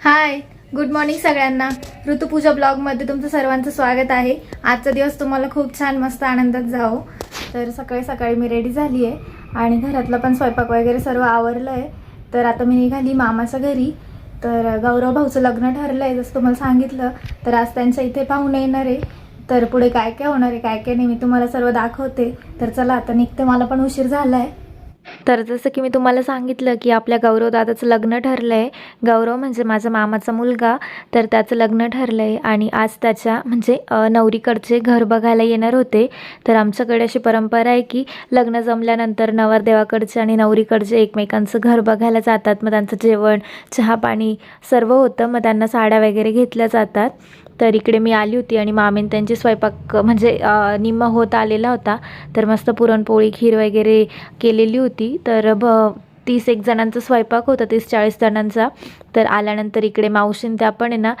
हाय, good morning सगळ्यांना. ऋतुपूजा ब्लॉगमध्ये तुमचं सर्वांचं स्वागत आहे. आजचा दिवस तुम्हाला खूप छान मस्त आनंदात जाओ. तर सकाळी सकाळी मी रेडी झाली आहे आणि घरातलं पण स्वयंपाक वगैरे सर्व आवरलं आहे. तर आता मी निघाली मामाच्या घरी. तर गौरव भाऊचं लग्न ठरलं आहे जसं तुम्हाला सांगितलं. तर आज त्यांच्या इथे पाहुणे येणार आहे. तर पुढे काय काय होणार आहे काय काय नाही मी तुम्हाला सर्व दाखवते. तर चला आता निघते, मला पण उशीर झाला आहे. तर जसं की मी तुम्हाला सांगितलं की आपल्या गौरव दादाचं लग्न ठरलं आहे. गौरव म्हणजे माझ्या मामाचा मुलगा. तर त्याचं लग्न ठरलं आहे आणि आज त्याच्या म्हणजे नवरीकडचे घर बघायला येणार होते. तर आमच्याकडे अशी परंपरा आहे की लग्न जमल्यानंतर नवरदेवाकडचे आणि नवरीकडचे एकमेकांचं घर बघायला जातात. मग त्यांचं जेवण चहा पाणी सर्व होतं. मग त्यांना साड्या वगैरे घेतल्या जातात. तर इकडे मी आली होती आणि मामीन त्यांची स्वयंपाक म्हणजे निम्मा होत आलेला होता. तर मस्त पुरणपोळी खीर वगैरे केलेली होती. तर 30-1 जणांचा स्वयंपाक होता, 30-40 जणांचा. तर आल्यानंतर इकडे मावशीन त्या पण आहे ना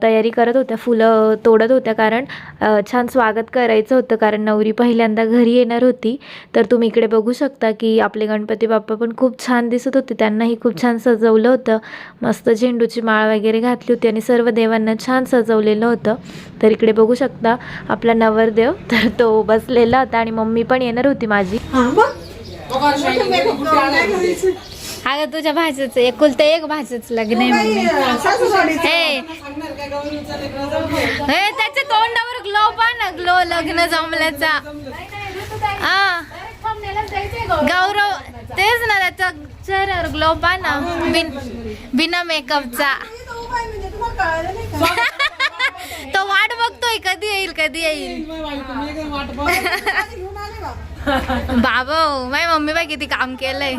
तयारी करत होत्या, फुलं तोडत होत्या. कारण छान स्वागत करायचं होतं, कारण नवरी पहिल्यांदा घरी येणार होती. तर तुम्ही इकडे बघू शकता की आपले गणपती बाप्पा पण खूप छान दिसत होते. त्यांनाही खूप छान सजवलं होतं. मस्त झेंडूची माळ वगैरे घातली होती आणि सर्व देवांना छान सजवलेलं होतं. तर इकडे बघू शकता आपला नवरदेव, तर तो बसलेला होता आणि मम्मी पण येणार होती माझी. अगं तुझ्या भाषेचं एकुलतं एक भाषेचं लग्न आहे मम्मी. हे त्याच्या तोंडावर ग्लो पण ग्लो लग्न जमल्याचा. गौरव तेच ना, त्याचा चेहऱ्यावर ग्लो पण बिना मेकअपचा. तो वाट बघतोय कधी येईल कधी येईल. बाबा माझी मम्मी बाई किती काम केलंय.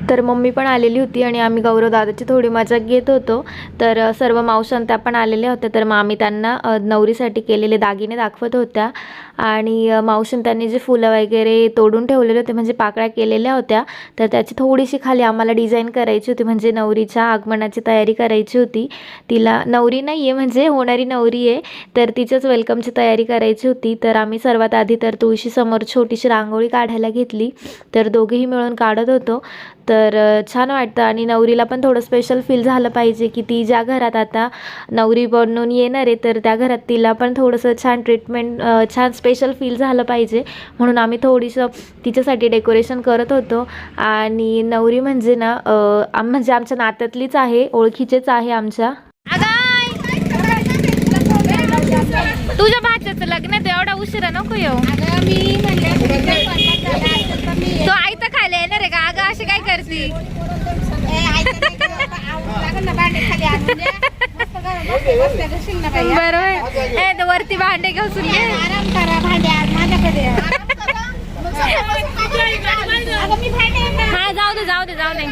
तर मम्मी पण आलेली होती आणि आम्ही गौरव दादाची थोडी मजाक घेत होतो. तर सर्व मावशां त्या पण आलेल्या होत्या. तर आम्ही त्यांना नवरीसाठी केलेले दागिने दाखवत होत्या आणि मावशीन त्यांनी जे फुलं वगैरे तोडून ठेवलेले होते म्हणजे पाकळ्या केलेल्या होत्या. तर त्याची थोडीशी खाली आम्हाला डिझाईन करायची होती, म्हणजे नवरीच्या आगमनाची तयारी करायची होती. तिला नवरी नाही आहे म्हणजे होणारी नवरी आहे, तर तिच्याच वेलकमची तयारी करायची होती. तर आम्ही सर्वात आधी तर तुळशीसमोर छोटीशी रांगोळी काढायला घेतली. तर दोघेही मिळून काढत होतो. तर छान वाटतं आणि नवरीला पण थोडं स्पेशल फील झालं पाहिजे की ती ज्या घरात आता नवरी बनून येणार आहे तर त्या घरात तिला पण थोडंसं छान ट्रीटमेंट छान स्पेशल फील झालं पाहिजे, म्हणून आम्ही थोडीसं तिच्यासाठी डेकोरेशन करत होतो. आणि नवरी म्हणजे ना म्हणजे आमच्या नात्यातलीच आहे, ओळखीचेच आहे आमच्या. तुझ्या भाच्याचं लग्न आहे, एवढा उशिरा नको येऊ. तो आईचं खायला येणार आहे का? अगं अशी काय करती. बरोबर वरती भांडे घेऊन हा जाऊ दे जाऊ दे जाऊ दे,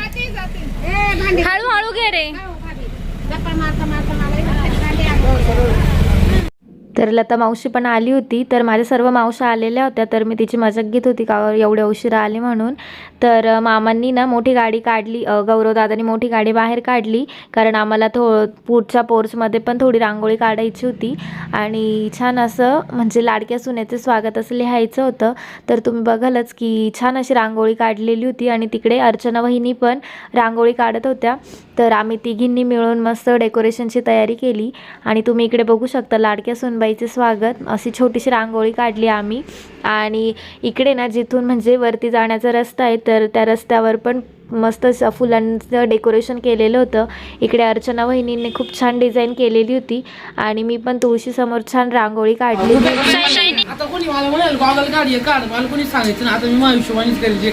हळूहळू घे रे. तर लता मावशी पण आली होती. तर माझ्या सर्व मावशा आलेल्या होत्या. तर मी तिची मजाक घेत होती का एवढ्या उशिरा आले म्हणून. तर मामांनी ना मोठी गाडी काढली, गौरवदादांनी मोठी गाडी बाहेर काढली, कारण आम्हाला पुढच्या पोर्चमध्ये पण थोडी रांगोळी काढायची होती आणि छान असं म्हणजे लाडक्या सुनेचे स्वागत असं लिहायचं होतं. तर तुम्ही बघालच की छान अशी रांगोळी काढलेली होती आणि तिकडे अर्चना वहिनी पण रांगोळी काढत होत्या. तर आम्ही तिघींनी मिळून मस्त डेकोरेशनची तयारी केली आणि तुम्ही इकडे बघू शकता लाडक्या सुनबाईचे स्वागत अशी छोटीशी रांगोळी काढली आम्ही. आणि इकडे ना जिथून म्हणजे वरती जाण्याचा रस्ता आहे तर त्या रस्त्यावर पण मस्त फुलांचं डेकोरेशन केलेलं होतं. इकडे अर्चना वहिनींनी खूप छान डिझाईन केलेली होती आणि मी पण तुळशीसमोर छान रांगोळी काढली.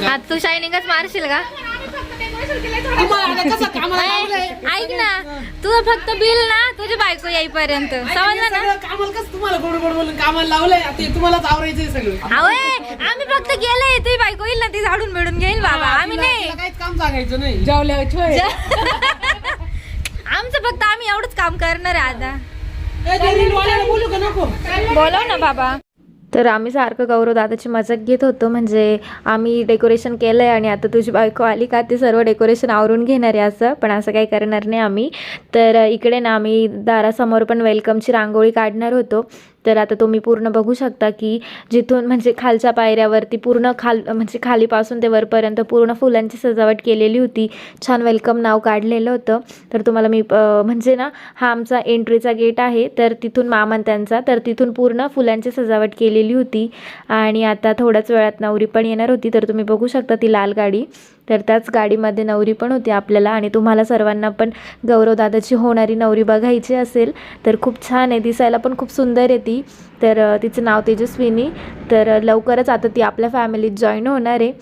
आता तू शायनिंगच मारशील का? ऐक ना, तुझं फक्त बिल ना तुझी बायको येईपर्यंत समजलं ना. तुम्हाला गोड गोड बोलून कामाला लावलंय, आता तुम्हालाच आवरायचंय सगळं. आम्ही फक्त गेलंय, तुझी बायको येईल ना ती झाडून मिळून घेईल बाबा. आम्ही नाही काहीच काम सांगायचं नाही. जेवल्या आमचं फक्त आम्ही एवढंच काम करणार आहे. आता बोलू का नको? बोलव ना बाबा. तर आम्ही सारखं गौरव दादाची मजाक घेत होतो, म्हणजे आम्ही डेकोरेशन केलं आहे आणि आता तुझी बायको आली का ते सर्व डेकोरेशन आवरून घेणार आहे असं, पण असं काही करणार नाही आम्ही. तर इकडे ना आम्ही दारासमोर पण वेलकमची रांगोळी काढणार होतो. तर आता तुम्ही पूर्ण बघू शकता की जिथून म्हणजे खालच्या पायऱ्यावरती पूर्ण म्हणजे खालीपासून ते वरपर्यंत पूर्ण फुलांची सजावट केलेली होती. छान वेलकम नाव काढलेलं होतं. तर तुम्हाला मी म्हणजे ना हा आमचा एंट्रीचा गेट आहे. तर तिथून मामा त्यांचा, तर तिथून पूर्ण फुलांची सजावट केलेली होती. आणि आता थोड्याच वेळात नवरी पण येणार होती. तर तुम्ही बघू शकता ती लाल गाडी, तर त्याच गाडीमध्ये नवरी पण होती आपल्याला. आणि तुम्हाला सर्वांना पण गौरव दादाची होणारी नवरी बघायची असेल तर खूप छान आहे, दिसायला पण खूप सुंदर आहे ती. तर तिचं नाव तेजस्विनी. तर लवकरच आता ती आपल्या फॅमिलीत जॉईन होणार आहे.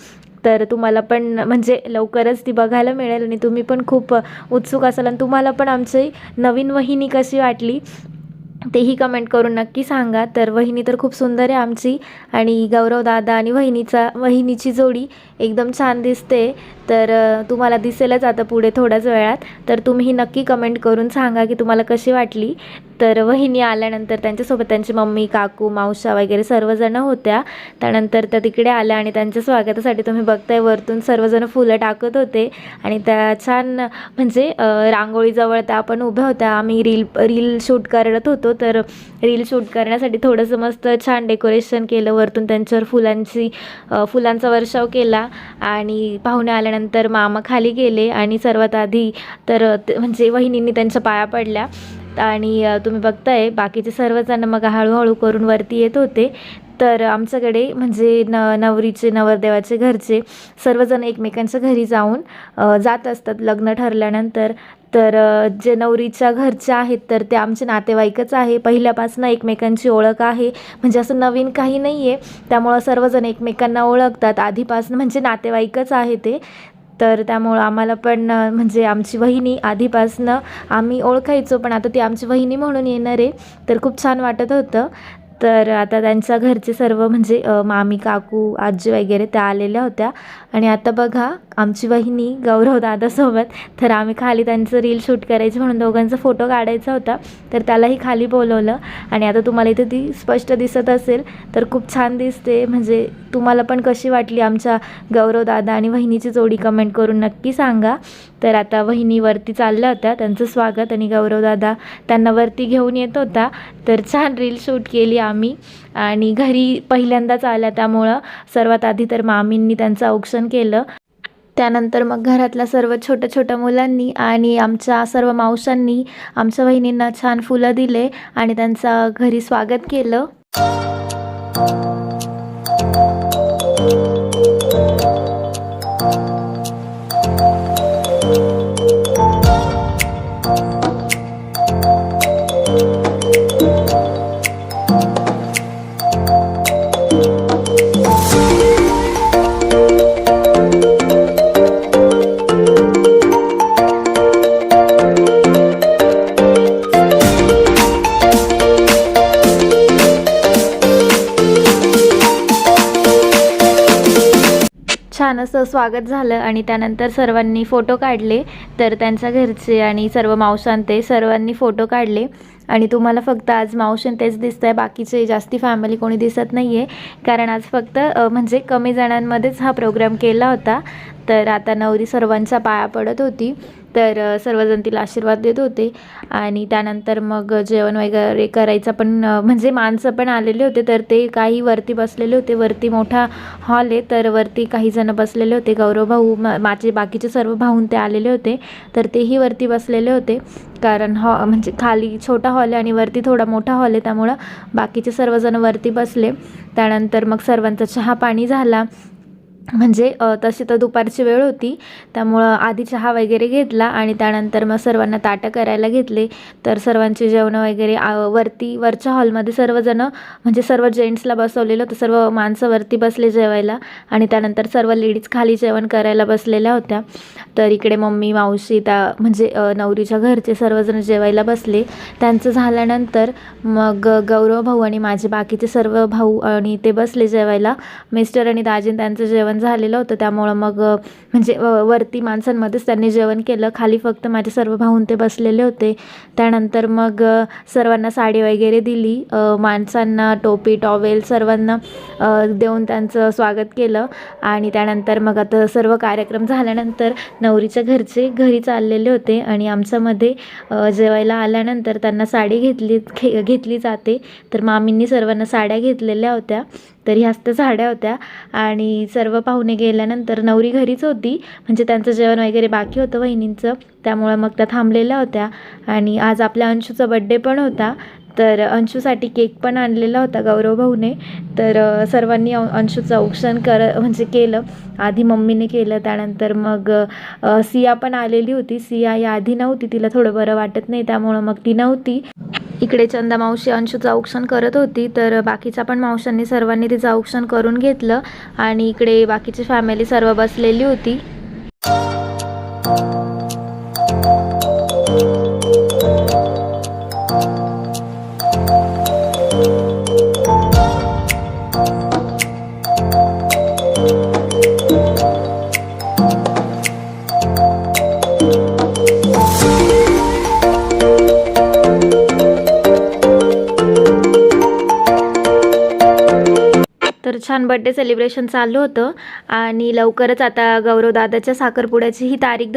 तर तुम्हाला पण म्हणजे लवकरच ती बघायला मिळेल आणि तुम्ही पण खूप उत्सुक असाल. आणि तुम्हाला पण आमची नवीन वहिनी कशी वाटली तेही कमेंट करून नक्की सांगा. तर वहिनी तर खूप सुंदर आहे आमची, आणि गौरव दादा आणि वहिनीची जोडी एकदम छान दिसते. तर तुम्हाला दिसेलच आता पुढे थोड्याच वेळात. तर तुम्ही नक्की कमेंट करून सांगा की तुम्हाला कशी वाटली. तर वहिनी आल्यानंतर त्यांच्यासोबत त्यांची मम्मी, काकू, मावशा वगैरे सर्वजण होत्या. त्यानंतर त्या तिकडे आल्या आणि त्यांच्या स्वागतासाठी तुम्ही बघताय वरतून सर्वजण फुलं टाकत होते. आणि त्या छान म्हणजे रांगोळीजवळ त्या आपण उभ्या होत्या. आम्ही रील शूट करत होतो. तर रील शूट करण्यासाठी थोडंसं मस्त छान डेकोरेशन केलं. वरतून त्यांच्यावर फुलांचा वर्षाव केला. आणि पाहुणे आल्यानंतर मामा खाली गेले आणि सर्वात आधी तर म्हणजे वहिनींनी त्यांच्या पाया पडल्या. आणि तुम्ही बघताय बाकीचे सर्वजण मग हळूहळू करून वरती येत होते. तर आमच्याकडे म्हणजे नवरीचे नवरदेवाचे घरचे सर्वजण एकमेकांच्या घरी जात असतात लग्न ठरल्यानंतर. तर जे नवरीच्या घरचे आहेत तर ते आमचे नातेवाईकच आहे. पहिल्यापासून एकमेकांची ओळख आहे, म्हणजे असं नवीन काही नाही आहे. त्यामुळं सर्वजण एकमेकांना ओळखतात आधीपासून, म्हणजे नातेवाईकच आहे ते. तर त्यामुळं आम्हाला पण म्हणजे आमची वहिनी आधीपासनं आम्ही ओळखायचो, पण आता ती आमची वहिनी म्हणून येणार आहे. तर खूप छान वाटत होतं. तर आता त्यांच्या घरचे सर्व म्हणजे मामी, काकू, आजी वगैरे त्या आलेल्या होत्या. आणि आता बघा आमची वहिनी गौरव दादासोबत. तर आम्ही खाली त्यांचं रील शूट करायचं म्हणून दोघांचा फोटो काढायचा होता. तर त्यालाही खाली बोलवलं. आणि आता तुम्हाला इथे ती स्पष्ट दिसत असेल. तर खूप छान दिसते. म्हणजे तुम्हाला पण कशी वाटली आमच्या गौरव दादा आणि वहिनीची जोडी कमेंट करून नक्की सांगा. तर आता वहिनी वरती चालल्या होत्या, त्यांचं स्वागत, आणि गौरव दादा त्यांना वरती घेऊन येत होता. तर छान रील शूट केली आम्ही. आणि घरी पहिल्यांदाच आल्या त्यामुळं सर्वात आधी तर मामींनी त्यांचं औक्षण केलं. त्यानंतर मग घरातल्या सर्व छोट्या मुलांनी आणि आमच्या सर्व मावशांनी आमच्या वहिनींना छान फुलं दिले आणि त्यांचं घरी स्वागत केलं. छान असं स्वागत झालं. आणि त्यानंतर सर्वांनी फोटो काढले. तर त्यांच्या घरचे आणि सर्व मावशांते सर्वांनी फोटो काढले. आणि तुम्हाला फक्त आज मावशीन तेच दिसत आहे, बाकीचे जास्ती फॅमिली कोणी दिसत नाही आहे, कारण आज फक्त म्हणजे कमी जणांमध्येच हा प्रोग्राम केला होता. तर आता नवरी सर्वांच्या पाया पडत होती. तर सर्वजण तिला आशीर्वाद देत होते. आणि त्यानंतर मग जेवण वगैरे करायचं पण म्हणजे माणसं पण आलेले होते. तर ते काही वरती बसलेले होते. वरती मोठा हॉल आहे, तर वरती काही जण बसलेले होते. गौरव भाऊ, माझे बाकीचे सर्व भाऊन ते आलेले होते. तर तेही वरती बसलेले होते, कारण म्हणजे खाली छोटा हॉल आहे आणि वरती थोडा मोठा हॉल आहे, त्यामुळं बाकीचे सर्वजण वरती बसले. त्यानंतर मग सर्वांचा चहा पाणी झाला. म्हणजे तशी तर दुपारची वेळ होती, त्यामुळं आधी चहा वगैरे घेतला आणि त्यानंतर मग सर्वांना ताटं करायला घेतले. तर सर्वांची जेवणं वगैरे वरच्या हॉलमध्ये सर्वजणं म्हणजे सर्व जेंट्सला बसवलेलं होतं, सर्व माणसं वरती बसले जेवायला. आणि त्यानंतर सर्व लेडीज खाली जेवण करायला बसलेल्या होत्या. तर इकडे मम्मी, मावशी, म्हणजे नवरीच्या घरचे सर्वजण जेवायला बसले. त्यांचं झाल्यानंतर मग गौरव भाऊ आणि माझे बाकीचे सर्व भाऊ आणि ते बसले जेवायला. मिस्टर आणि दाजीन त्यांचं जेवण जेवण झालेलं होतं, त्यामुळं मग म्हणजे वरती माणसांमध्येच त्यांनी जेवण केलं, खाली फक्त माझे सर्व भाऊन ते बसलेले होते. त्यानंतर मग सर्वांना साडी वगैरे दिली, माणसांना टोपी टॉवेल सर्वांना देऊन त्यांचं स्वागत केलं. आणि त्यानंतर मग आता सर्व कार्यक्रम झाल्यानंतर नवरीच्या घरचे घरी चाललेले होते आणि आमच्यामध्ये जेवायला आल्यानंतर त्यांना साडी घेतली जाते. तर मामींनी सर्वांना साड्या घेतलेल्या होत्या, तर ह्याच त्या साड्या होत्या. आणि सर्व पाहुणे गेल्यानंतर नवरी घरीच होती, म्हणजे त्यांचं जेवण वगैरे बाकी होतं वहिनींचं, त्यामुळं मग त्या थांबलेल्या होत्या. आणि आज आपल्या अंशूचा बड्डे पण होता, तर अंशूसाठी केक पण आणलेला होता गौरव भाऊने. तर सर्वांनी अंशूचं औक्षण म्हणजे केलं. आधी मम्मीने केलं, त्यानंतर मग सिया पण आलेली होती. सिया या आधी नव्हती, तिला थोडं बरं वाटत नाही त्यामुळं मग ती नव्हती. इकडे चंदा मावशी अंशूचं औक्षण करत होती, तर बाकीच्या पण मावशांनी सर्वांनी तिचं औक्षण करून घेतलं. आणि इकडे बाकीची फॅमिली सर्व बसलेली होती. तर छान बड्डे सेलिब्रेशन चालू होतं. आणि लवकरच आता गौरव दादाच्या साखरपुड्याची ही तारीख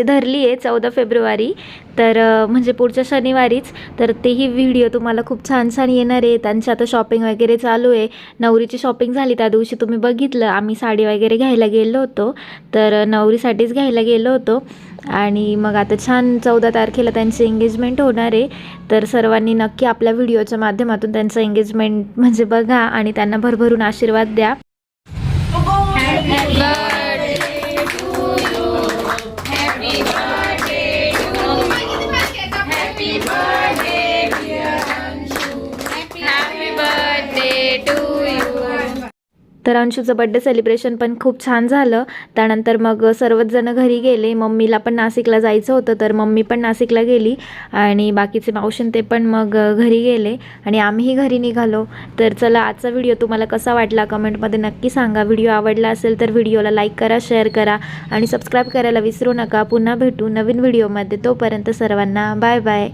धरली आहे 14 फेब्रुवारी, तर म्हणजे पुढच्या शनिवारीच. तर तेही व्हिडिओ तुम्हाला खूप छान छान येणार आहे. त्यांची आता शॉपिंग वगैरे चालू आहे. नवरीची शॉपिंग झाली त्या दिवशी तुम्ही बघितलं, आम्ही साडी वगैरे घ्यायला गेलो होतो, तर नवरीसाठीच घ्यायला गेलो होतो. आणि मग आता छान 14 तारखेला त्यांची एंगेजमेंट होणार आहे. तर सर्वांनी नक्की आपल्या व्हिडिओच्या माध्यमातून त्यांचं एंगेजमेंट म्हणजे बघा आणि त्यांना भरभरून आशीर्वाद द्या. तर अंशूचं बड्डे सेलिब्रेशन पण खूप छान झालं. त्यानंतर मग सर्वच जण घरी गेले. मम्मीला पण नाशिकला जायचं होतं, तर मम्मी पण नाशिकला गेली आणि बाकीचे मावशीन ते पण मग घरी गेले आणि आम्हीही घरी निघालो. तर चला, आजचा व्हिडिओ तुम्हाला कसा वाटला कमेंटमध्ये नक्की सांगा. व्हिडिओ आवडला असेल तर व्हिडिओला लाईक करा, शेअर करा आणि सबस्क्राईब करायला विसरू नका. पुन्हा भेटू नवीन व्हिडिओमध्ये. तोपर्यंत सर्वांना बाय बाय.